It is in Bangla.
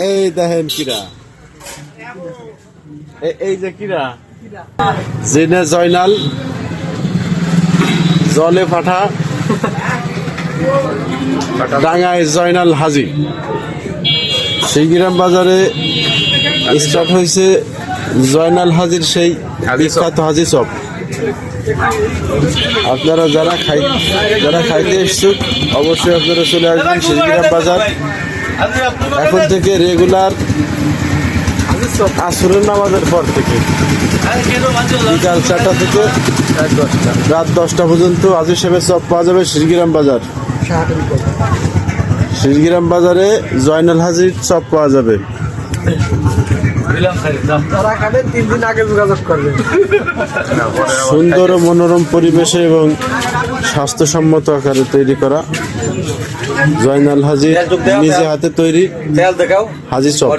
এই দেখেন কিরা, এই যে কিরা জিনে জয়নাল জলে ফাটা ডাঙ্গায় জয়নাল হাজি। শিগিরাম বাজারে স্টার্ট হয়েছে জয়নাল হাজির সেই বিখ্যাত হাজি চপ। আপনারা যারা খাইতে ইচ্ছুক অবশ্যই আপনারা চলে আসবেন শিগিরাম বাজার। এখন থেকে রেগুলার আসরের নামাজের পর থেকে বিকাল 4টা থেকে রাত 10টা পর্যন্ত হাজি সাহেবের চপ পাওয়া যাবে শিগিরাম বাজার। শিগিরাম বাজারে জয়নাল হাজির চপ পাওয়া যাবে। সুন্দর ও মনোরম পরিবেশে এবং স্বাস্থ্যসম্মত আকারে তৈরি করা জয়নাল হাজির নিজে হাতে তৈরি হাজি চপ।